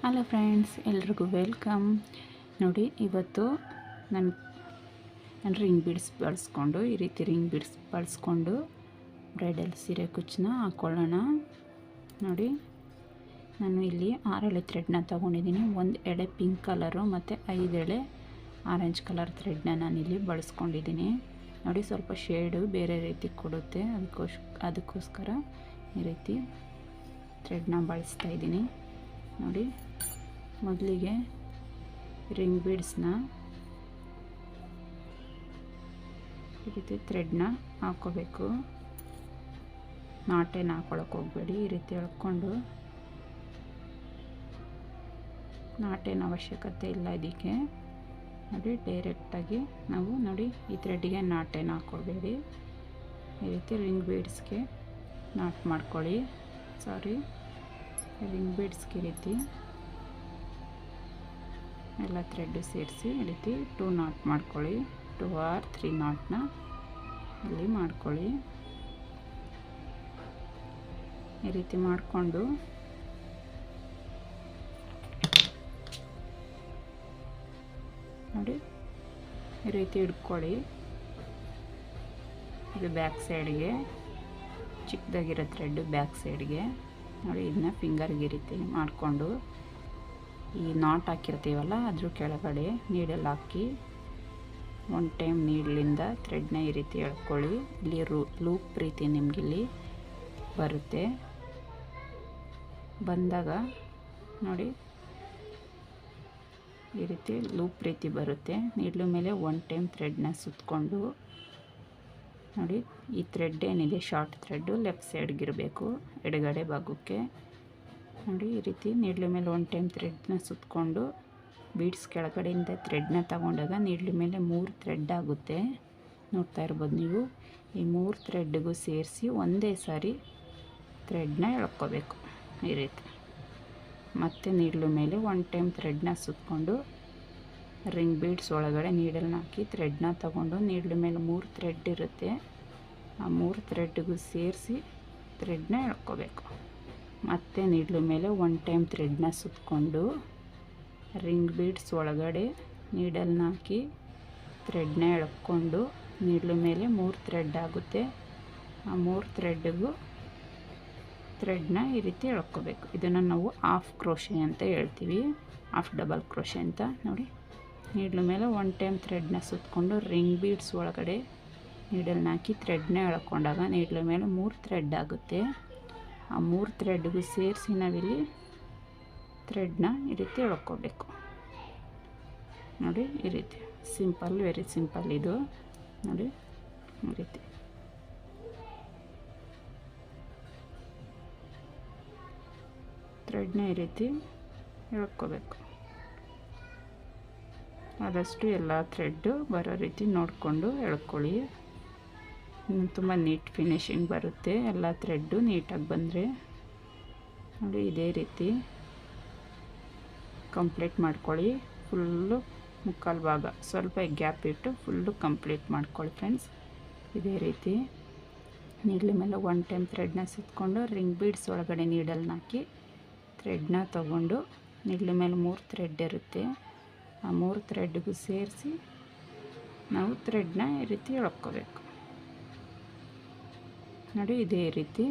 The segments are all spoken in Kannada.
ಹಲೋ ಫ್ರೆಂಡ್ಸ್, ಎಲ್ರಿಗೂ ವೆಲ್ಕಮ್. ನೋಡಿ, ಇವತ್ತು ನಾನು ರಿಂಗ್ ಬೀಡ್ಸ್ ಬಳಸ್ಕೊಂಡು ಈ ರೀತಿ ರಿಂಗ್ ಬೀಡ್ಸ್ ಬಳಸ್ಕೊಂಡು ಬ್ರೈಡಲ್ ಸೀರೆ ಕುಚ್ಚನ್ನ ಹಾಕ್ಕೊಳ್ಳೋಣ. ನೋಡಿ, ನಾನು ಇಲ್ಲಿ 6 ಎಳೆ ಥ್ರೆಡ್ನ ತೊಗೊಂಡಿದ್ದೀನಿ. 1 ಎಳೆ ಪಿಂಕ್ ಕಲರು ಮತ್ತು 5 ಎಳೆ ಆರೆಂಜ್ ಕಲರ್ ಥ್ರೆಡ್ನ ನಾನಿಲ್ಲಿ ಬಳಸ್ಕೊಂಡಿದ್ದೀನಿ. ನೋಡಿ, ಸ್ವಲ್ಪ ಶೇಡು ಬೇರೆ ರೀತಿ ಕೊಡುತ್ತೆ, ಅದಕ್ಕೋಸ್ಕರ ಈ ರೀತಿ ಥ್ರೆಡ್ನ ಬಳಸ್ತಾಯಿದ್ದೀನಿ. ನೋಡಿ, ಮೊದಲಿಗೆ ರಿಂಗ್ ಬೀಡ್ಸ್ನ ಈ ರೀತಿ ಥ್ರೆಡ್ನ ಹಾಕ್ಕೋಬೇಕು. ನಾಟೇನ ಹಾಕ್ಕೊಳಕ್ಕೆ ಹೋಗಬೇಡಿ. ಈ ರೀತಿ ಎಳ್ಕೊಂಡು, ನಾಟೇನ ಅವಶ್ಯಕತೆ ಇಲ್ಲ ಇದಕ್ಕೆ. ನೋಡಿ, ಡೈರೆಕ್ಟಾಗಿ ನಾವು ನೋಡಿ ಈ ಥ್ರೆಡ್ಗೆ ನಾಟೇನ ಹಾಕ್ಕೊಳ್ಬೇಡಿ. ಈ ರೀತಿ ರಿಂಗ್ ಬೀಡ್ಸ್ಗೆ ನಾಟ್ ಮಾಡ್ಕೊಳ್ಳಿ. ರಿಂಗ್ ಬೀಡ್ಸ್ಗೆ ಈ ರೀತಿ ಎಲ್ಲ ಥ್ರೆಡ್ಡು ಸೇರಿಸಿ ಈ ರೀತಿ 2 ನಾಟ್ ಮಾಡ್ಕೊಳ್ಳಿ. 2 or 3 ನಾಟ್ನ ಇಲ್ಲಿ ಮಾಡ್ಕೊಳ್ಳಿ. ಈ ರೀತಿ ಮಾಡಿಕೊಂಡು ನೋಡಿ ಈ ರೀತಿ ಹಿಡ್ಕೊಳ್ಳಿ. ಇದು ಬ್ಯಾಕ್ ಸೈಡ್ಗೆ ಚಿಕ್ಕದಾಗಿರೋ ಥ್ರೆಡ್ಡು ಬ್ಯಾಕ್ ಸೈಡ್ಗೆ ನೋಡಿ, ಇದನ್ನ ಫಿಂಗರ್ಗೆ ಈ ರೀತಿ ಮಾಡಿಕೊಂಡು ಈ ನಾಟ್ ಹಾಕಿರ್ತೀವಲ್ಲ ಅದ್ರ ಕೆಳಗಡೆ ನೀಡಲ್ ಹಾಕಿ 1 ಟೈಮ್ ನೀಡ್ಲಿಂದ ಥ್ರೆಡ್ನ ಈ ರೀತಿ ಎಳ್ಕೊಳ್ಳಿ. ಇಲ್ಲಿ ಲೂಪ್ ರೀತಿ ನಿಮಗಿಲ್ಲಿ ಬರುತ್ತೆ. ಬಂದಾಗ ನೋಡಿ ಈ ರೀತಿ ಲೂಪ್ ರೀತಿ ಬರುತ್ತೆ. ನೀಡ್ಲು ಮೇಲೆ 1 ಟೈಮ್ ಥ್ರೆಡ್ನ ಸುತ್ತಕೊಂಡು ನೋಡಿ, ಈ ಥ್ರೆಡ್ ಏನಿದೆ ಶಾರ್ಟ್ ಥ್ರೆಡ್ಡು ಲೆಫ್ಟ್ ಸೈಡ್ಗಿರಬೇಕು, ಎಡಗಡೆ ಭಾಗಕ್ಕೆ. ನೋಡಿ, ಈ ರೀತಿ ನೀಡ್ಲು ಮೇಲೆ 1 ಟೈಮ್ ಥ್ರೆಡ್ನ ಸುತ್ತಕೊಂಡು ಬೀಡ್ಸ್ ಕೆಳಗಡೆಯಿಂದ ಥ್ರೆಡ್ನ ತಗೊಂಡಾಗ ನೀಡ್ಲು ಮೇಲೆ 3 ಥ್ರೆಡ್ ಆಗುತ್ತೆ. ನೋಡ್ತಾ ಇರ್ಬೋದು ನೀವು. ಈ 3 ಥ್ರೆಡ್ಗೂ ಸೇರಿಸಿ ಒಂದೇ ಸಾರಿ ಥ್ರೆಡ್ನ ಎಳ್ಕೋಬೇಕು ಈ ರೀತಿ. ಮತ್ತು ನೀಡ್ಲು ಮೇಲೆ 1 ಟೈಮ್ ಥ್ರೆಡ್ನ ಸುತ್ತಕೊಂಡು ರಿಂಗ್ ಬೀಡ್ಸ್ ಒಳಗಡೆ ನೀಡಲ್ನ ಹಾಕಿ ಥ್ರೆಡ್ನ ತಗೊಂಡು ನೀಡ್ಲು ಮೇಲೆ 3 ಥ್ರೆಡ್ ಇರುತ್ತೆ, ಆ 3 ಥ್ರೆಡ್ಗೂ ಸೇರಿಸಿ ಥ್ರೆಡ್ನ ಎಳ್ಕೋಬೇಕು. ಮತ್ತು ನೀಡ್ಲು ಮೇಲೆ 1 ಟೈಮ್ ಥ್ರೆಡ್ನ ಸುತ್ತಕೊಂಡು ರಿಂಗ್ ಬೀಡ್ಸ್ ಒಳಗಡೆ ನೀಡಲ್ನ ಹಾಕಿ ಥ್ರೆಡ್ನ ಎಳ್ಕೊಂಡು ನೀಡ್ಲು ಮೇಲೆ 3 ಥ್ರೆಡ್ ಆಗುತ್ತೆ, ಆ 3 ಥ್ರೆಡ್ಗೂ ಥ್ರೆಡ್ನ ಈ ರೀತಿ ಎಳ್ಕೋಬೇಕು. ಇದನ್ನು ನಾವು ಹಾಫ್ ಕ್ರೋಶೆ ಅಂತ ಹೇಳ್ತೀವಿ, ಹಾಫ್ ಡಬಲ್ ಕ್ರೋಶೆ ಅಂತ. ನೋಡಿ, ನೀಡ್ಲು ಮೇಲೆ 1 ಟೈಮ್ ಥ್ರೆಡ್ನ ಸುತ್ತಕೊಂಡು ರಿಂಗ್ ಬೀಡ್ಸ್ ಒಳಗಡೆ ನೀಡಲ್ನ ಹಾಕಿ ಥ್ರೆಡ್ನ ಎಳ್ಕೊಂಡಾಗ ನೀಡ್ಲು ಮೇಲೆ 3 ಥ್ರೆಡ್ ಆಗುತ್ತೆ, ಆ 3 ಥ್ರೆಡ್ಗೂ ಸೇರಿಸಿ ನಾವಿಲ್ಲಿ ಥ್ರೆಡ್ನ ಈ ರೀತಿ ಎಳ್ಕೋಬೇಕು. ನೋಡಿ, ಈ ರೀತಿ ಸಿಂಪಲ್, ವೆರಿ ಸಿಂಪಲ್ ಇದು. ನೋಡಿ, ಈ ರೀತಿ ಥ್ರೆಡ್ನ ಈ ರೀತಿ ಎಳ್ಕೋಬೇಕು. ಆದಷ್ಟು ಎಲ್ಲ ಥ್ರೆಡ್ಡು ಬರೋ ರೀತಿ ನೋಡಿಕೊಂಡು ಎಳ್ಕೊಳ್ಳಿ. ತುಂಬ ನೀಟ್ ಫಿನಿಶಿಂಗ್ ಬರುತ್ತೆ ಎಲ್ಲ ಥ್ರೆಡ್ಡು ನೀಟಾಗಿ ಬಂದರೆ. ನೋಡಿ, ಇದೇ ರೀತಿ ಕಂಪ್ಲೀಟ್ ಮಾಡ್ಕೊಳ್ಳಿ. ಫುಲ್ಲು ಮುಕ್ಕಾಲು ಭಾಗ ಸ್ವಲ್ಪ ಗ್ಯಾಪ್ ಇಟ್ಟು ಫುಲ್ಲು ಕಂಪ್ಲೀಟ್ ಮಾಡ್ಕೊಳ್ಳಿ ಫ್ರೆಂಡ್ಸ್. ಇದೇ ರೀತಿ ನೀಡ್ಲ ಮೇಲೆ 1 ಟೈಮ್ ಥ್ರೆಡ್ನ ಸುತ್ತಕೊಂಡು ರಿಂಗ್ ಬೀಡ್ಸ್ ಒಳಗಡೆ ನೀಡಲ್ನ ಹಾಕಿ ಥ್ರೆಡ್ನ ತಗೊಂಡು ನೀಡ್ಲ ಮೇಲೆ 3 ಥ್ರೆಡ್ ಇರುತ್ತೆ, ಆ 3 ಥ್ರೆಡ್ಗೂ ಸೇರಿಸಿ ನಾವು ಥ್ರೆಡ್ನ ಈ ರೀತಿ ಎಳ್ಕೋಬೇಕು. ನೋಡಿ, ಇದೇ ರೀತಿ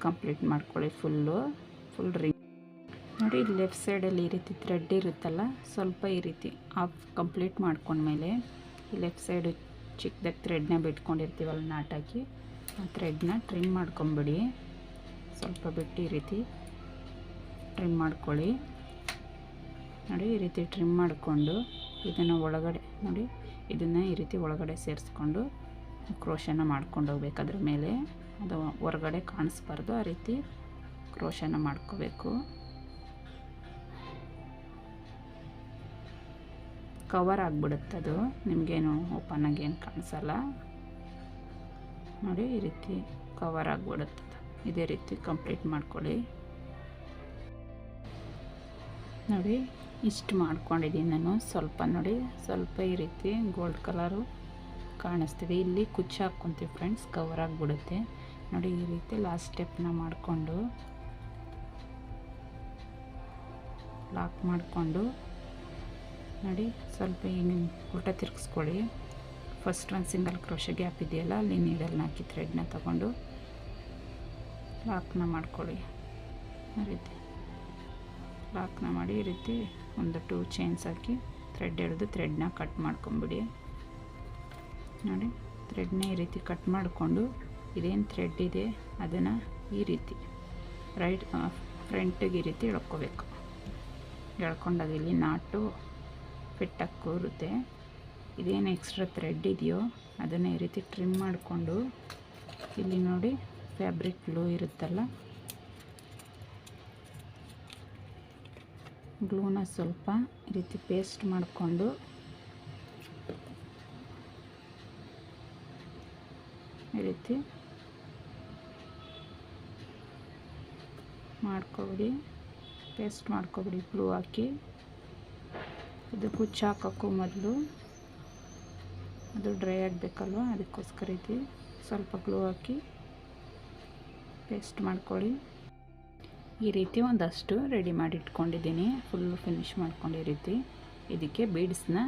ಕಂಪ್ಲೀಟ್ ಮಾಡ್ಕೊಳ್ಳಿ ಫುಲ್ ರಿಂಗ್. ನೋಡಿ, ಲೆಫ್ಟ್ ಸೈಡಲ್ಲಿ ಈ ರೀತಿ ಥ್ರೆಡ್ ಇರುತ್ತಲ್ಲ, ಸ್ವಲ್ಪ ಈ ರೀತಿ ಹಾಫ್ ಕಂಪ್ಲೀಟ್ ಮಾಡ್ಕೊಂಡ್ಮೇಲೆ ಈ ಲೆಫ್ಟ್ ಸೈಡು ಚಿಕ್ಕದಾಗಿ ಥ್ರೆಡ್ನ ಬಿಟ್ಕೊಂಡಿರ್ತೀವಲ್ಲ ನಾಟಾಕಿ, ಆ ಥ್ರೆಡ್ನ ಟ್ರಿಮ್ ಮಾಡ್ಕೊಂಬಿಡಿ. ಸ್ವಲ್ಪ ಬಿಟ್ಟು ಈ ರೀತಿ ಟ್ರಿಮ್ ಮಾಡ್ಕೊಳ್ಳಿ. ನೋಡಿ, ಈ ರೀತಿ ಟ್ರಿಮ್ ಮಾಡಿಕೊಂಡು ಇದನ್ನು ಒಳಗಡೆ ನೋಡಿ, ಇದನ್ನು ಈ ರೀತಿ ಒಳಗಡೆ ಸೇರಿಸ್ಕೊಂಡು ಕ್ರೋಶನ ಮಾಡ್ಕೊಂಡು ಹೋಗ್ಬೇಕು. ಅದ್ರ ಮೇಲೆ ಅದು ಹೊರಗಡೆ ಕಾಣಿಸ್ಬಾರ್ದು, ಆ ರೀತಿ ಕ್ರೋಶನ ಮಾಡ್ಕೋಬೇಕು. ಕವರ್ ಆಗಿಬಿಡುತ್ತೆ, ಅದು ನಿಮಗೇನು ಓಪನ್ ಆಗಿ ಏನು ಕಾಣಿಸಲ್ಲ. ನೋಡಿ, ಈ ರೀತಿ ಕವರ್ ಆಗಿಬಿಡುತ್ತೆ. ಇದೇ ರೀತಿ ಕಂಪ್ಲೀಟ್ ಮಾಡ್ಕೊಳ್ಳಿ. ನೋಡಿ, ಇಷ್ಟು ಮಾಡ್ಕೊಂಡಿದ್ದೀನಿ ನಾನು. ಸ್ವಲ್ಪ ನೋಡಿ, ಸ್ವಲ್ಪ ಈ ರೀತಿ ಗೋಲ್ಡ್ ಕಲರು ಕಾಣಿಸ್ತಿದೆ. ಇಲ್ಲಿ ಕುಚ್ಚು ಹಾಕ್ಕೊತೀವಿ ಫ್ರೆಂಡ್ಸ್, ಕವರ್ ಆಗಿಬಿಡುತ್ತೆ. ನೋಡಿ, ಈ ರೀತಿ ಲಾಸ್ಟ್ ಸ್ಟೆಪ್ನ ಮಾಡಿಕೊಂಡು ಲಾಕ್ ಮಾಡಿಕೊಂಡು ನೋಡಿ ಸ್ವಲ್ಪ ಹಿಂಗೆ ಉಲ್ಟಾ ತಿರುಗಿಸ್ಕೊಳ್ಳಿ. ಫಸ್ಟ್ ಒಂದು ಸಿಂಗಲ್ ಕ್ರೋಶೆ ಗ್ಯಾಪ್ ಇದೆಯಲ್ಲ ಅಲ್ಲಿ ನೀಡಲ್ನ ಹಾಕಿ ಥ್ರೆಡ್ನ ತಗೊಂಡು ಲಾಕ್ನ ಮಾಡ್ಕೊಳ್ಳಿ. ಈ ರೀತಿ ಲಾಕ್ನ ಮಾಡಿ ಈ ರೀತಿ ಒಂದು 2 ಚೈನ್ಸ್ ಹಾಕಿ ಥ್ರೆಡ್ ಹಿಡಿದು ಥ್ರೆಡ್ನ ಕಟ್ ಮಾಡ್ಕೊಂಬಿಡಿ. ನೋಡಿ ಥ್ರೆಡ್ನ ಈ ರೀತಿ ಕಟ್ ಮಾಡಿಕೊಂಡು ಇದೇನು ಥ್ರೆಡ್ ಇದೆ ಅದನ್ನು ಈ ರೀತಿ ರೈಟ್ ಫ್ರಂಟಿಗೆ ಈ ರೀತಿ ಎಳ್ಕೋಬೇಕು. ಎಳ್ಕೊಂಡಾಗ ಇಲ್ಲಿ ನಾಟು ಫಿಟ್ಟಾಗಿ ಕೂರುತ್ತೆ. ಇದೇನು ಎಕ್ಸ್ಟ್ರಾ ಥ್ರೆಡ್ ಇದೆಯೋ ಅದನ್ನು ಈ ರೀತಿ ಟ್ರಿಮ್ ಮಾಡಿಕೊಂಡು ಇಲ್ಲಿ ನೋಡಿ ಫ್ಯಾಬ್ರಿಕ್ ಗ್ಲೂ ಇರುತ್ತಲ್ಲ, ಗ್ಲೂನ ಸ್ವಲ್ಪ ಈ ರೀತಿ ಪೇಸ್ಟ್ ಮಾಡಿಕೊಂಡು ಈ ರೀತಿ ಮಾಡ್ಕೊಬಿಡಿ, ಪೇಸ್ಟ್ ಮಾಡ್ಕೊಬಿಡಿ ಗ್ಲೂ ಹಾಕಿ. ಇದು ಕುಚ್ಚು ಹಾಕೋಕ್ಕೂ ಮೊದಲು ಅದು ಡ್ರೈ ಆಗಬೇಕಲ್ವ, ಅದಕ್ಕೋಸ್ಕರ ರೀತಿ ಸ್ವಲ್ಪ ಗ್ಲೂ ಹಾಕಿ ಪೇಸ್ಟ್ ಮಾಡ್ಕೊಳ್ಳಿ. ಈ ರೀತಿ ಒಂದಷ್ಟು ರೆಡಿ ಮಾಡಿ ಇಟ್ಕೊಂಡಿದ್ದೀನಿ, ಫುಲ್ಲು ಫಿನಿಶ್ ಮಾಡ್ಕೊಂಡು. ಈ ರೀತಿ ಇದಕ್ಕೆ ಬೀಡ್ಸ್ನ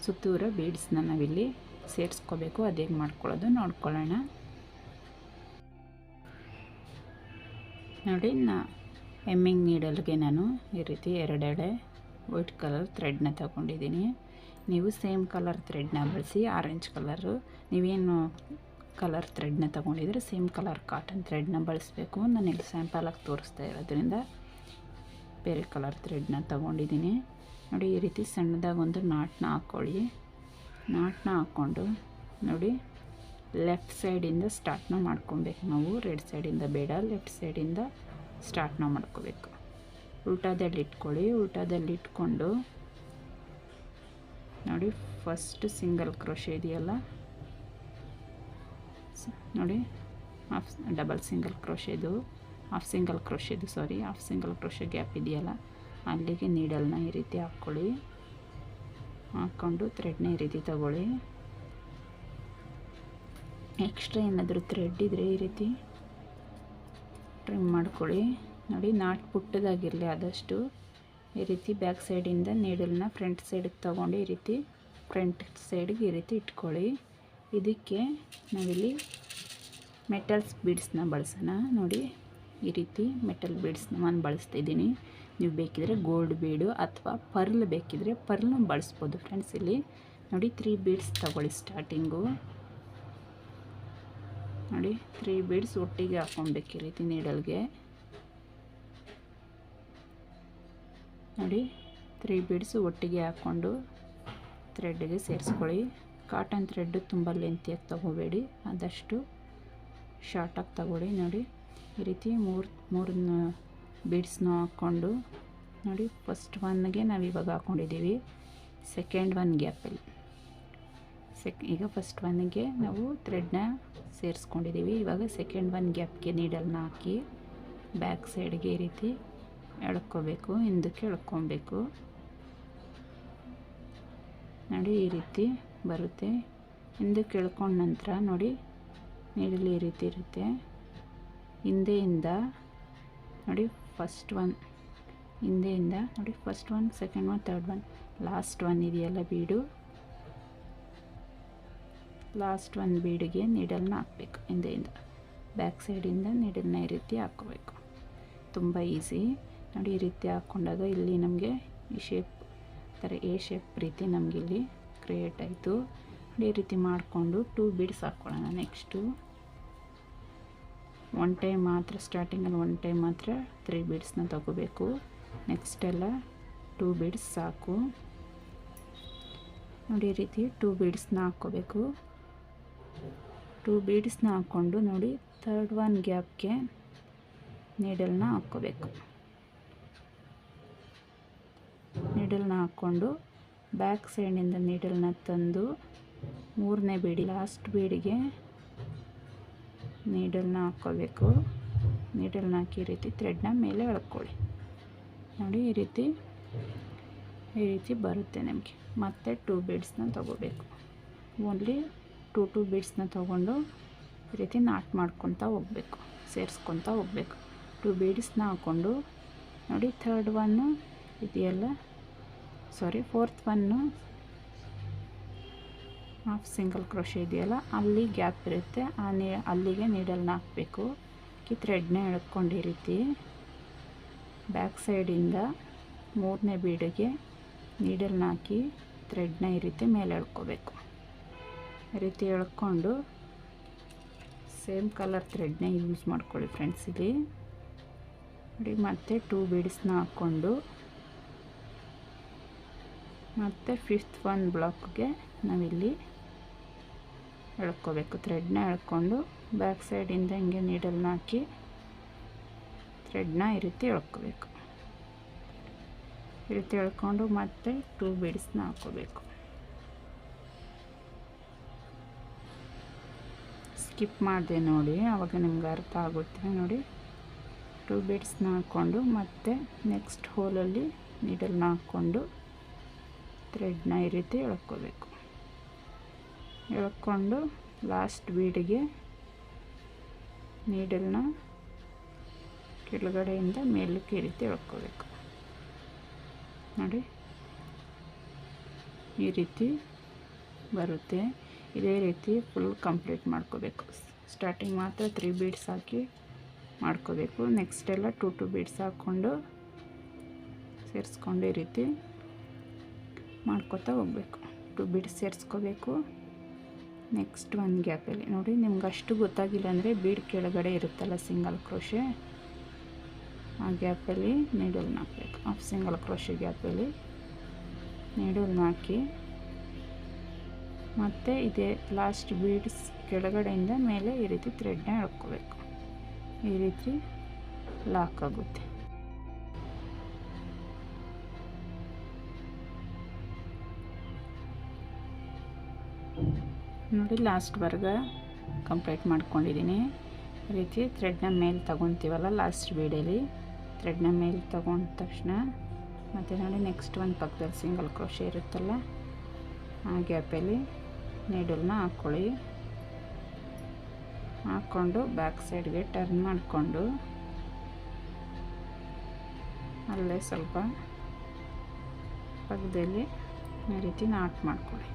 ಸುತ್ತೂರ ಬೀಡ್ಸ್ನ ನಾವಿಲ್ಲಿ ಸೇರಿಸ್ಕೋಬೇಕು. ಅದು ಹೇಗೆ ಮಾಡ್ಕೊಳ್ಳೋದು ನೋಡ್ಕೊಳ್ಳೋಣ. ನೋಡಿ ಎಮ್ಮಿಂಗ್ ನೀಡಲ್ಗೆ ನಾನು ಈ ರೀತಿ 2 ಎಳೆ ವೈಟ್ ಕಲರ್ ಥ್ರೆಡ್ನ ತಗೊಂಡಿದ್ದೀನಿ. ನೀವು ಸೇಮ್ ಕಲರ್ ಥ್ರೆಡ್ನ ಬಳಸಿ. ಆರೆಂಜ್ ಕಲರು ನೀವೇನು ಕಲರ್ ಥ್ರೆಡ್ನ ತೊಗೊಂಡಿದ್ರೆ ಸೇಮ್ ಕಲರ್ ಕಾಟನ್ ಥ್ರೆಡ್ನ ಬಳಸಬೇಕು. ನಾನಿಲ್ಲಿ ಸ್ಯಾಂಪಲಾಗಿ ತೋರಿಸ್ತಾ ಇರೋದ್ರಿಂದ ಬೇರೆ ಕಲರ್ ಥ್ರೆಡ್ನ ತೊಗೊಂಡಿದ್ದೀನಿ. ನೋಡಿ ಈ ರೀತಿ ಸಣ್ಣದಾಗಿ ಒಂದು ನಾಟ್ನ ಹಾಕ್ಕೊಳ್ಳಿ. ನಾಟ್ನ ಹಾಕ್ಕೊಂಡು ನೋಡಿ ಲೆಫ್ಟ್ ಸೈಡಿಂದ ಸ್ಟಾರ್ಟ್ನ ಮಾಡ್ಕೊಬೇಕು ನಾವು. ರೈಟ್ ಸೈಡಿಂದ ಬೇಡ, ಲೆಫ್ಟ್ ಸೈಡಿಂದ ಸ್ಟಾರ್ಟ್ನ ಮಾಡ್ಕೋಬೇಕು. ಉಲ್ಟಾದಲ್ಲಿ ಇಟ್ಕೊಳ್ಳಿ. ಉಲ್ಟಾದಲ್ಲಿ ಇಟ್ಕೊಂಡು ನೋಡಿ ಫಸ್ಟ್ ಸಿಂಗಲ್ ಕ್ರೋಶೆ ಇದೆಯಲ್ಲ, ನೋಡಿ ಹಾಫ್ ಡಬಲ್ ಸಿಂಗಲ್ ಕ್ರೋಶೆದು ಹಾಫ್ ಸಿಂಗಲ್ ಕ್ರೋಶೆ ಗ್ಯಾಪ್ ಇದೆಯಲ್ಲ ಅಲ್ಲಿಗೆ ನೀಡಲ್ನ ಈ ರೀತಿ ಹಾಕ್ಕೊಳ್ಳಿ. ಹಾಕ್ಕೊಂಡು ಥ್ರೆಡ್ನ ಈ ರೀತಿ ತಗೊಳ್ಳಿ. ಎಕ್ಸ್ಟ್ರಾ ಏನಾದರೂ ಥ್ರೆಡ್ ಇದ್ದರೆ ಈ ರೀತಿ ಟ್ರಿಮ್ ಮಾಡ್ಕೊಳ್ಳಿ. ನೋಡಿ ನಾಟ್ ಪುಟ್ಟದಾಗಿರಲಿ ಆದಷ್ಟು. ಈ ರೀತಿ ಬ್ಯಾಕ್ ಸೈಡಿಂದ ನೀಡಲ್ನ ಫ್ರಂಟ್ ಸೈಡಿಗೆ ತೊಗೊಂಡು ಈ ರೀತಿ ಫ್ರಂಟ್ ಸೈಡಿಗೆ ಈ ರೀತಿ ಇಟ್ಕೊಳ್ಳಿ. ಇದಕ್ಕೆ ನಾವಿಲ್ಲಿ ಮೆಟಲ್ಸ್ ಬೀಡ್ಸ್ನ ಬಳಸೋಣ. ನೋಡಿ ಈ ರೀತಿ ಮೆಟಲ್ ಬೀಡ್ಸ್ನ ನಾನು ಬಳಸ್ತಿದ್ದೀನಿ. ನೀವು ಬೇಕಿದ್ರೆ ಗೋಲ್ಡ್ ಬೀಡು ಅಥವಾ ಪರ್ಲ್ ಬೇಕಿದ್ರೆ ಪರ್ಲ್ನ ಬಳಸ್ಬೋದು ಫ್ರೆಂಡ್ಸ್. ಇಲ್ಲಿ ನೋಡಿ 3 ಬೀಡ್ಸ್ ತಗೊಳ್ಳಿ ಸ್ಟಾರ್ಟಿಂಗು. ನೋಡಿ 3 ಬೀಡ್ಸ್ ಒಟ್ಟಿಗೆ ಹಾಕ್ಕೊಬೇಕು ಈ ರೀತಿ ನೀಡಲ್ಗೆ. ನೋಡಿ 3 ಬೀಡ್ಸು ಒಟ್ಟಿಗೆ ಹಾಕ್ಕೊಂಡು ಥ್ರೆಡ್ಗೆ ಸೇರಿಸ್ಕೊಳ್ಳಿ. ಕಾಟನ್ ಥ್ರೆಡ್ಡು ತುಂಬ ಲೆಂತಿಯಾಗಿ ತಗೋಬೇಡಿ, ಆದಷ್ಟು ಶಾರ್ಟಾಗಿ ತಗೊಳ್ಳಿ. ನೋಡಿ ಈ ರೀತಿ ಮೂರು ಬೀಡ್ಸ್ನ ಹಾಕ್ಕೊಂಡು ನೋಡಿ ಫಸ್ಟ್ ಒನ್ಗೆ ನಾವು ಇವಾಗ ಹಾಕ್ಕೊಂಡಿದ್ದೀವಿ, ಸೆಕೆಂಡ್ ಒನ್ ಗ್ಯಾಪಲ್ಲಿ ಈಗ ಫಸ್ಟ್ ಒನ್ಗೆ ನಾವು ಥ್ರೆಡ್ನ ಸೇರಿಸ್ಕೊಂಡಿದ್ದೀವಿ. ಇವಾಗ ಸೆಕೆಂಡ್ ಒನ್ ಗ್ಯಾಪ್ಗೆ ನೀಡಲ್ನ ಹಾಕಿ ಬ್ಯಾಕ್ ಸೈಡ್ಗೆ ಈ ರೀತಿ ಎಳ್ಕೋಬೇಕು, ಹಿಂದಕ್ಕೆ ಎಳ್ಕೊಬೇಕು. ನೋಡಿ ಈ ರೀತಿ ಬರುತ್ತೆ. ಹಿಂದಕ್ಕೆ ಎಳ್ಕೊಂಡ ನಂತರ ನೋಡಿ ನೀಡಲ್ ಈ ರೀತಿ ಇರುತ್ತೆ. ಹಿಂದೆಯಿಂದ ನೋಡಿ ಫಸ್ಟ್ ಒನ್, ಹಿಂದೆಯಿಂದ ನೋಡಿ first one, second one, third one, last one ಇದೆಯಲ್ಲ ಬೀಡು, ಲಾಸ್ಟ್ ಒನ್ ಬೀಡಿಗೆ ನೀಡಲ್ನ ಹಾಕಬೇಕು. ಹಿಂದೆಯಿಂದ ಬ್ಯಾಕ್ ಸೈಡಿಂದ ನೀಡಲ್ನ ಈ ರೀತಿ ಹಾಕ್ಕೋಬೇಕು. ತುಂಬ ಈಸಿ. ನೋಡಿ ಈ ರೀತಿ ಹಾಕ್ಕೊಂಡಾಗ ಇಲ್ಲಿ ನಮಗೆ ಈ ಶೇಪ್ ಥರ ಎ ಶೇಪ್ ರೀತಿ ನಮಗೆ ಇಲ್ಲಿ ಕ್ರಿಯೇಟ್ ಆಯಿತು. ಈ ರೀತಿ ಮಾಡಿಕೊಂಡು 2 ಬೀಡ್ಸ್ ಹಾಕ್ಕೊಳ್ಳೋಣ. ನೆಕ್ಸ್ಟು ಒನ್ ಟೈಮ್ ಮಾತ್ರ ಸ್ಟಾರ್ಟಿಂಗಲ್ಲಿ 1 ಟೈಮ್ ಮಾತ್ರ 3 ಬೀಡ್ಸ್ನ ತಗೋಬೇಕು. ನೆಕ್ಸ್ಟ್ ಎಲ್ಲ 2 ಬೀಡ್ಸ್ ಸಾಕು. ನೋಡಿ ಈ ರೀತಿ 2 ಬೀಡ್ಸ್ನ ಹಾಕ್ಕೋಬೇಕು. 2 ಬೀಡ್ಸ್ನ ಹಾಕ್ಕೊಂಡು ನೋಡಿ ಥರ್ಡ್ ಒನ್ ಗ್ಯಾಪ್ಗೆ ನೀಡಲ್ನ ಹಾಕ್ಕೋಬೇಕು. ನೀಡಲ್ನ ಹಾಕ್ಕೊಂಡು ಬ್ಯಾಕ್ ಸೈಡಿಂದ ನೀಡಲ್ನ ತಂದು 3ನೇ ಬೀಡಿ ಲಾಸ್ಟ್ ಬೀಡಿಗೆ ನೀಡಲ್ನ ಹಾಕ್ಕೋಬೇಕು. ನೀಡಲ್ನ ಹಾಕಿ ಈ ರೀತಿ ಥ್ರೆಡ್ನ ಮೇಲೆ ಎಳ್ಕೊಳ್ಳಿ. ನೋಡಿ ಈ ರೀತಿ ಬರುತ್ತೆ ನಮಗೆ. ಮತ್ತೆ 2 ಬೀಡ್ಸ್ನ ತಗೋಬೇಕು. ಓನ್ಲಿ 2 ಬೀಡ್ಸ್ನ ತೊಗೊಂಡು ಈ ರೀತಿ ನಾಟ್ ಮಾಡ್ಕೊತಾ ಹೋಗಬೇಕು, ಸೇರಿಸ್ಕೊತಾ ಹೋಗಬೇಕು. 2 ಬೀಡ್ಸ್ನ ಹಾಕ್ಕೊಂಡು ನೋಡಿ ಥರ್ಡ್ ಒನ್ನು ಇದೆಯಲ್ಲ, ಸಾರಿ ಫೋರ್ತ್ ಒನ್ನು ಹಾಫ್ ಸಿಂಗಲ್ ಕ್ರೋಶೆ ಇದೆಯಲ್ಲ, ಅಲ್ಲಿ ಗ್ಯಾಪ್ ಇರುತ್ತೆ, ಅಲ್ಲಿಗೆ ನೀಡಲ್ನ ಹಾಕಬೇಕು. ಥ್ರೆಡ್ನ ಎಳ್ಕೊಂಡು ಈ ರೀತಿ ಬ್ಯಾಕ್ ಸೈಡಿಂದ 3ನೇ ಬೀಡಿಗೆ ನೀಡಲ್ನ ಹಾಕಿ ಥ್ರೆಡ್ನ ಈ ರೀತಿ ಮೇಲೆ ಎಳ್ಕೋಬೇಕು. ಈ ರೀತಿ ಎಳ್ಕೊಂಡು ಸೇಮ್ ಕಲರ್ ಥ್ರೆಡ್ನೇ ಯೂಸ್ ಮಾಡ್ಕೊಳ್ಳಿ ಫ್ರೆಂಡ್ಸ್. ಇಲ್ಲಿ ನೋಡಿ, ಮತ್ತೆ 2 ಬೀಡ್ಸ್ನ ಹಾಕ್ಕೊಂಡು ಮತ್ತು 5th ಒನ್ ಬ್ಲಾಕ್ಗೆ ನಾವಿಲ್ಲಿ ಎಳ್ಕೋಬೇಕು. ಥ್ರೆಡ್ನ ಎಳ್ಕೊಂಡು ಬ್ಯಾಕ್ ಸೈಡಿಂದ ಹಿಂಗೆ ನೀಡಲ್ನ ಹಾಕಿ ಥ್ರೆಡ್ನ ಈ ರೀತಿ ಎಳ್ಕೋಬೇಕು. ಈ ರೀತಿ ಎಳ್ಕೊಂಡು ಮತ್ತೆ 2 ಬೀಡ್ಸ್ನ ಹಾಕ್ಕೋಬೇಕು. ಸ್ಕಿಪ್ ಮಾಡಿದೆ ನೋಡಿ, ಆವಾಗ ನಿಮ್ಗೆ ಅರ್ಥ ಆಗುತ್ತೆ. ನೋಡಿ, 2 ಬೀಡ್ಸ್ನ ಹಾಕ್ಕೊಂಡು ಮತ್ತೆ ನೆಕ್ಸ್ಟ್ ಹೋಲಲ್ಲಿ ನೀಡಲ್ನ ಹಾಕ್ಕೊಂಡು ಥ್ರೆಡ್ನ ಈ ರೀತಿ ಎಳ್ಕೋಬೇಕು. ಎಳ್ಕೊಂಡು ಲಾಸ್ಟ್ ಬೀಡಿಗೆ ನೀಡಲ್ನ ಕೆಳಗಡೆಯಿಂದ ಮೇಲಕ್ಕೆ ಈ ರೀತಿ ಎಳ್ಕೋಬೇಕು. ನೋಡಿ, ಈ ರೀತಿ ಬರುತ್ತೆ. ಇದೇ ರೀತಿ ಫುಲ್ ಕಂಪ್ಲೀಟ್ ಮಾಡ್ಕೋಬೇಕು. ಸ್ಟಾರ್ಟಿಂಗ್ ಮಾತ್ರ 3 ಬೀಡ್ಸ್ ಹಾಕಿ ಮಾಡ್ಕೋಬೇಕು. ನೆಕ್ಸ್ಟ್ ಎಲ್ಲ 2 ಬೀಡ್ಸ್ ಹಾಕ್ಕೊಂಡು ಸೇರಿಸ್ಕೊಂಡು ಈ ರೀತಿ ಮಾಡ್ಕೋತಾ ಹೋಗಬೇಕು. 2 ಬೀಡ್ಸ್ ಸೇರಿಸ್ಕೋಬೇಕು. ನೆಕ್ಸ್ಟ್ ಒಂದು ಗ್ಯಾಪಲ್ಲಿ ನೋಡಿ, ನಿಮ್ಗೆ ಅಷ್ಟು ಗೊತ್ತಾಗಿಲ್ಲ ಅಂದರೆ ಬೀಡ್ ಕೆಳಗಡೆ ಇರುತ್ತಲ್ಲ ಸಿಂಗಲ್ ಕ್ರೋಶೆ, ಆ ಗ್ಯಾಪಲ್ಲಿ ನೀಡಲ್ನ ಹಾಕಬೇಕು. ಹಾಫ್ ಸಿಂಗಲ್ ಕ್ರೋಶೆ ಗ್ಯಾಪಲ್ಲಿ ನೀಡಲ್ನ ಹಾಕಿ ಮತ್ತು ಇದೇ ಲಾಸ್ಟ್ ಬೀಡ್ಸ್ ಕೆಳಗಡೆಯಿಂದ ಮೇಲೆ ಈ ರೀತಿ ಥ್ರೆಡ್ನ ಎಳ್ಕೋಬೇಕು. ಈ ರೀತಿ ಲಾಕ್ ಆಗುತ್ತೆ. ನೋಡಿ, ಲಾಸ್ಟ್ವರೆಗೆ ಕಂಪ್ಲೀಟ್ ಮಾಡ್ಕೊಂಡಿದ್ದೀನಿ. ಈ ರೀತಿ ಥ್ರೆಡ್ನ ಮೇಲೆ ತಗೊತೀವಲ್ಲ ಲಾಸ್ಟ್ ಬೀಡಲ್ಲಿ, ಥ್ರೆಡ್ನ ಮೇಲೆ ತಗೊಂಡ ತಕ್ಷಣ ಮತ್ತು ನೋಡಿ ನೆಕ್ಸ್ಟ್ ಒಂದು ಪಕ್ಕದಲ್ಲಿ ಸಿಂಗಲ್ ಕ್ರೋಶೆ ಇರುತ್ತಲ್ಲ, ಆ ಗ್ಯಾಪಲ್ಲಿ ನೀಡಲ್ನ ಹಾಕ್ಕೊಳ್ಳಿ. ಹಾಕ್ಕೊಂಡು ಬ್ಯಾಕ್ ಸೈಡ್ಗೆ ಟರ್ನ್ ಮಾಡಿಕೊಂಡು ಅಲ್ಲೇ ಸ್ವಲ್ಪ ಪಕ್ಕದಲ್ಲಿ ಈ ರೀತಿ ನಾಟ್ ಮಾಡ್ಕೊಳ್ಳಿ.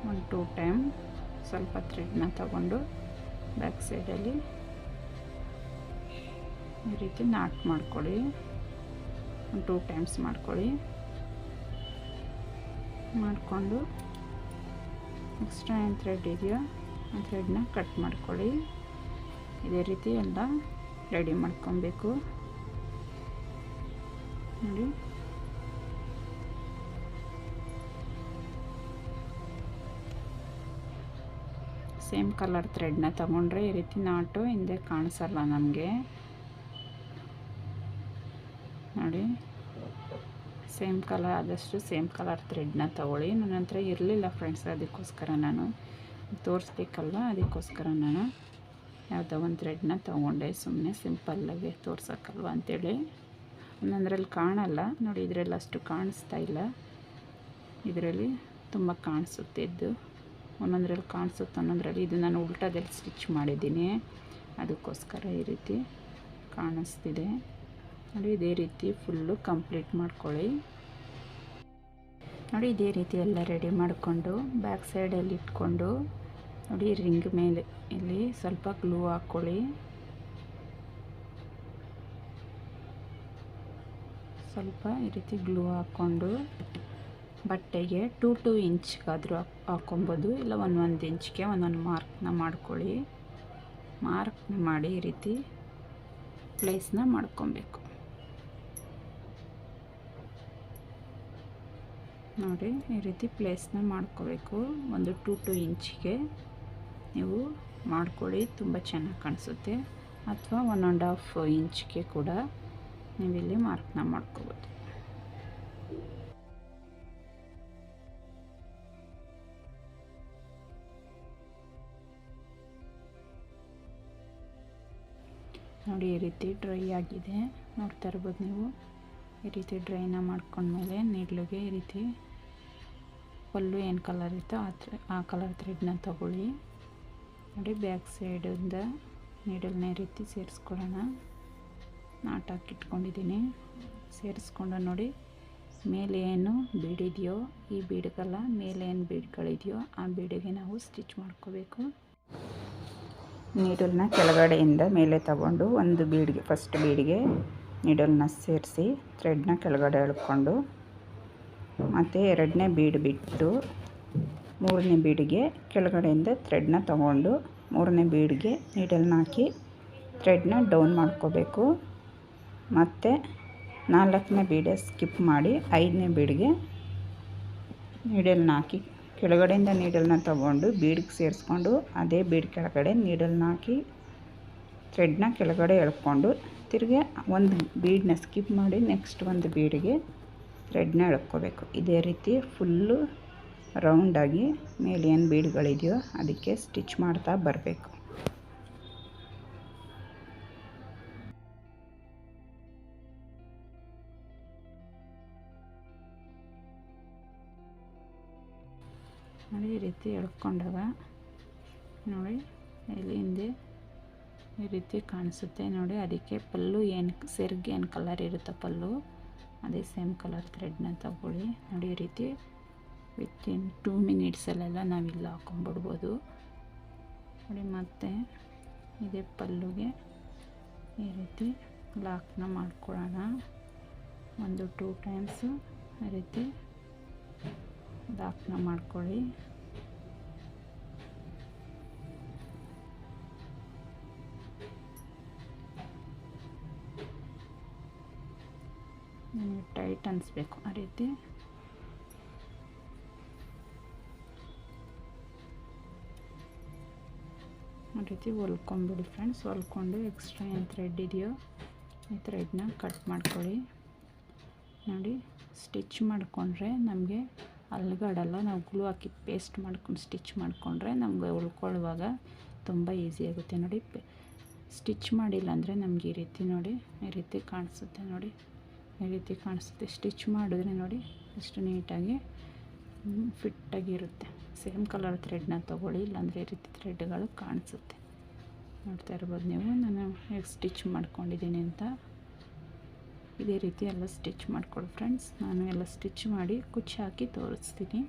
1-2 ಟೈಮ್ ಸ್ವಲ್ಪ ಥ್ರೆಡ್ನ ತಗೊಂಡು ಬ್ಯಾಕ್ ಸೈಡಲ್ಲಿ ಈ ರೀತಿ ನಾಟ್ ಮಾಡ್ಕೊಳ್ಳಿ. 1-2 ಟೈಮ್ಸ್ ಮಾಡ್ಕೊಳ್ಳಿ. ಮಾಡಿಕೊಂಡು ಎಕ್ಸ್ಟ್ರಾ ಏನು ಥ್ರೆಡ್ ಇದೆಯೋ ಆ ಥ್ರೆಡ್ನ ಕಟ್ ಮಾಡ್ಕೊಳ್ಳಿ. ಇದೇ ರೀತಿ ಎಲ್ಲ ರೆಡಿ ಮಾಡ್ಕೊಬೇಕು. ನೋಡಿ, ಸೇಮ್ ಕಲರ್ ಥ್ರೆಡ್ನ ತಗೊಂಡ್ರೆ ಈ ರೀತಿ ನಾಟು ಹಿಂದೆ ಕಾಣಿಸಲ್ಲ ನಮಗೆ. ನೋಡಿ, ಸೇಮ್ ಕಲರ್ ಆದಷ್ಟು ಸೇಮ್ ಕಲರ್ ಥ್ರೆಡ್ನ ತಗೊಳ್ಳಿ. ನನ್ನ ಹತ್ರ ಇರಲಿಲ್ಲ ಫ್ರೆಂಡ್ಸ್, ಅದಕ್ಕೋಸ್ಕರ ನಾನು ತೋರಿಸ್ಬೇಕಲ್ವ, ಅದಕ್ಕೋಸ್ಕರ ನಾನು ಯಾವುದೋ ಒಂದು ಥ್ರೆಡ್ನ ತೊಗೊಂಡೆ. ಸುಮ್ಮನೆ ಸಿಂಪಲ್ಲಾಗಿ ತೋರ್ಸೋಕ್ಕಲ್ವ ಅಂಥೇಳಿ. ಒಂದೊಂದರಲ್ಲಿ ಕಾಣಲ್ಲ ನೋಡಿ, ಇದರಲ್ಲಿ ಅಷ್ಟು ಕಾಣಿಸ್ತಾ ಇಲ್ಲ, ಇದರಲ್ಲಿ ತುಂಬ ಕಾಣಿಸುತ್ತೆ. ಇದ್ದು ಒಂದೊಂದರಲ್ಲಿ ಕಾಣಿಸುತ್ತೆ, ಒಂದೊಂದರಲ್ಲಿ ಇದು ನಾನು ಉಲ್ಟಾದಲ್ಲಿ ಸ್ಟಿಚ್ ಮಾಡಿದ್ದೀನಿ, ಅದಕ್ಕೋಸ್ಕರ ಈ ರೀತಿ ಕಾಣಿಸ್ತಿದೆ. ನೋಡಿ, ಇದೇ ರೀತಿ ಫುಲ್ಲು ಕಂಪ್ಲೀಟ್ ಮಾಡ್ಕೊಳ್ಳಿ. ನೋಡಿ, ಇದೇ ರೀತಿ ಎಲ್ಲ ರೆಡಿ ಮಾಡಿಕೊಂಡು ಬ್ಯಾಕ್ ಸೈಡಲ್ಲಿ ಇಟ್ಕೊಂಡು ನೋಡಿ, ರಿಂಗ್ ಮೇಲೆ ಇಲ್ಲಿ ಸ್ವಲ್ಪ ಗ್ಲೂ ಹಾಕ್ಕೊಳ್ಳಿ. ಸ್ವಲ್ಪ ಈ ರೀತಿ ಗ್ಲೂ ಹಾಕ್ಕೊಂಡು ಬಟ್ಟೆಗೆ 2 ಇಂಚ್ಗಾದರೂ ಹಾಕ್ಕೊಬೋದು, ಇಲ್ಲ 1 ಇಂಚ್ಗೆ ಒಂದೊಂದು ಮಾರ್ಕ್ನ ಮಾಡ್ಕೊಳ್ಳಿ. ಮಾರ್ಕ್ನ ಮಾಡಿ ಈ ರೀತಿ ಪ್ಲೇಸ್ನ ಮಾಡ್ಕೊಬೇಕು. ನೋಡಿ, ಈ ರೀತಿ ಪ್ಲೇಸ್ನ ಮಾಡ್ಕೋಬೇಕು. ಒಂದು 2 ಇಂಚ್ಗೆ ನೀವು ಮಾಡ್ಕೊಳ್ಳಿ, ತುಂಬ ಚೆನ್ನಾಗಿ ಕಾಣಿಸುತ್ತೆ. ಅಥವಾ 1.5 ಇಂಚ್ಗೆ ಕೂಡ ನೀವಿಲ್ಲಿ ಮಾರ್ಕ್ನ ಮಾಡ್ಕೋಬೋದು. ನೋಡಿ, ಈ ರೀತಿ ಡ್ರೈ ಆಗಿದೆ, ನೋಡ್ತಾ ಇರ್ಬೋದು ನೀವು. ಈ ರೀತಿ ಡ್ರೈನ ಮಾಡ್ಕೊಂಡ್ಮೇಲೆ ನೀಡ್ಲಿಗೆ ಈ ರೀತಿ ಪಲ್ಲು ಏನು ಕಲರ್ ಇರುತ್ತೋ ಆ ಕಲರ್ ಥ್ರೆಡ್ನ ತಗೊಳ್ಳಿ. ನೋಡಿ, ಬ್ಯಾಕ್ ಸೈಡಿಂದ ನೀಡಲ್ನ ಈ ರೀತಿ ಸೇರಿಸ್ಕೊಳ್ಳೋಣ. ನಾಟ್ ಹಾಕಿ ಇಟ್ಕೊಂಡಿದ್ದೀನಿ. ಸೇರಿಸ್ಕೊಂಡು ನೋಡಿ ಮೇಲೆ ಏನು ಬೀಡಿದೆಯೋ ಈ ಬೀಡಿಗೆಲ್ಲ ಮೇಲೆ ಏನು ಬೀಡ್ಗಳಿದೆಯೋ ಆ ಬೀಡಿಗೆ ನಾವು ಸ್ಟಿಚ್ ಮಾಡ್ಕೋಬೇಕು. ನೀಡಲ್ನ ಕೆಳಗಡೆಯಿಂದ ಮೇಲೆ ತಗೊಂಡು ಒಂದು ಬೀಡಿಗೆ ಫಸ್ಟ್ ಬೀಡಿಗೆ ನೀಡಲ್ನ ಸೇರಿಸಿ ಥ್ರೆಡ್ನ ಕೆಳಗಡೆ ಎಳ್ಕೊಂಡು ಮತ್ತು ಎರಡನೇ ಬೀಡ್ ಬಿಟ್ಟು ಮೂರನೇ ಬೀಡಿಗೆ ಕೆಳಗಡೆಯಿಂದ ಥ್ರೆಡ್ನ ತಗೊಂಡು ಮೂರನೇ ಬೀಡ್ಗೆ ನೀಡಲ್ನ ಹಾಕಿ ಥ್ರೆಡ್ನ ಡೌನ್ ಮಾಡ್ಕೋಬೇಕು. ಮತ್ತು ನಾಲ್ಕನೇ ಬೀಡ್ ಸ್ಕಿಪ್ ಮಾಡಿ ಐದನೇ ಬೀಡ್ಗೆ ನೀಡಲ್ನ ಹಾಕಿ ಕೆಳಗಡೆಯಿಂದ ನೀಡಲ್ನ ತಗೊಂಡು ಬೀಡ್ಗೆ ಸೇರಿಸ್ಕೊಂಡು ಅದೇ ಬೀಡ್ ಕೆಳಗಡೆ ನೀಡಲ್ನ ಹಾಕಿ ಥ್ರೆಡ್ನ ಕೆಳಗಡೆ ಎಳ್ಕೊಂಡು ತಿರ್ಗಿ ಒಂದು ಬೀಡನ್ನ ಸ್ಕಿಪ್ ಮಾಡಿ ನೆಕ್ಸ್ಟ್ ಒಂದು ಬೀಡಿಗೆ ಥ್ರೆಡ್ನ ಎಳ್ಕೋಬೇಕು. ಇದೇ ರೀತಿ ಫುಲ್ಲು ರೌಂಡಾಗಿ ಮೇಲೆ ಏನು ಬೀಡ್ಗಳಿದೆಯೋ ಅದಕ್ಕೆ ಸ್ಟಿಚ್ ಮಾಡ್ತಾ ಬರಬೇಕು. ನೋಡಿ ಈ ರೀತಿ ಎಳ್ಕೊಂಡಾಗ ನೋಡಿ ಇಲ್ಲಿ ಹಿಂದೆ ಈ ರೀತಿ ಕಾಣಿಸುತ್ತೆ ನೋಡಿ. ಅದಕ್ಕೆ ಪಲ್ಲು ಏನು ಸೆರ್ಗೆ ಏನು ಕಲರ್ ಇರುತ್ತೋ ಪಲ್ಲು ಅದೇ ಸೇಮ್ ಕಲರ್ ಥ್ರೆಡ್ನ ತಗೊಳ್ಳಿ. ನೋಡಿ ಈ ರೀತಿ ವಿತಿನ್ 2 ಮಿನಿಟ್ಸಲ್ಲೆಲ್ಲ ನಾವಿಲ್ಲ ಹಾಕೊಂಡ್ಬಿಡ್ಬೋದು ನೋಡಿ. ಮತ್ತು ಇದೇ ಪಲ್ಲುಗೆ ಈ ರೀತಿ ಲಾಕ್ನ ಮಾಡ್ಕೊಳ್ಳೋಣ. 1-2 ಟೈಮ್ಸು ಈ ರೀತಿ ಲಾಕ್ನ ಮಾಡ್ಕೊಳ್ಳಿ. ನಿಮಗೆ ಟೈಟ್ ಅನಿಸ್ಬೇಕು ಆ ರೀತಿ. ಆ ರೀತಿ ಹೊಲ್ಕೊಂಬಿಡಿ ಫ್ರೆಂಡ್ಸ್. ಹೊಲ್ಕೊಂಡು ಎಕ್ಸ್ಟ್ರಾ ಏನು ಥ್ರೆಡ್ ಇದೆಯೋ ಈ ಥ್ರೆಡ್ನ ಕಟ್ ಮಾಡ್ಕೊಳ್ಳಿ. ನೋಡಿ ಸ್ಟಿಚ್ ಮಾಡಿಕೊಂಡ್ರೆ ನಮಗೆ ಅಲ್ಗಾಡಲ್ಲ. ನಾವು ಗ್ಲೂ ಹಾಕಿ ಪೇಸ್ಟ್ ಮಾಡ್ಕೊಂಡು ಸ್ಟಿಚ್ ಮಾಡಿಕೊಂಡ್ರೆ ನಮಗೆ ಹೊಲ್ಕೊಳ್ಳುವಾಗ ತುಂಬ ಈಸಿ ಆಗುತ್ತೆ. ನೋಡಿ ಸ್ಟಿಚ್ ಮಾಡಿಲ್ಲ ಅಂದರೆ ನಮಗೆ ಈ ರೀತಿ ನೋಡಿ ಈ ರೀತಿ ಕಾಣಿಸುತ್ತೆ ನೋಡಿ. ಈ ರೀತಿ ಕಾಣಿಸುತ್ತೆ. ಸ್ಟಿಚ್ ಮಾಡಿದ್ರೆ ನೋಡಿ ಎಷ್ಟು ನೀಟಾಗಿ ಫಿಟ್ಟಾಗಿರುತ್ತೆ. ಸೇಮ್ ಕಲರ್ ಥ್ರೆಡ್ನ ತೊಗೊಳ್ಳಿ, ಇಲ್ಲಾಂದರೆ ಈ ರೀತಿ ಥ್ರೆಡ್ಗಳು ಕಾಣಿಸುತ್ತೆ. ನೋಡ್ತಾ ಇರ್ಬೋದು ನೀವು ನಾನು ಹೇಗೆ ಸ್ಟಿಚ್ ಮಾಡ್ಕೊಂಡಿದ್ದೀನಿ ಅಂತ. ಇದೇ ರೀತಿ ಎಲ್ಲ ಸ್ಟಿಚ್ ಮಾಡ್ಕೊಳ್ಳಿ ಫ್ರೆಂಡ್ಸ್. ನಾನು ಎಲ್ಲ ಸ್ಟಿಚ್ ಮಾಡಿ ಕುಚ್ಚು ಹಾಕಿ ತೋರಿಸ್ತೀನಿ.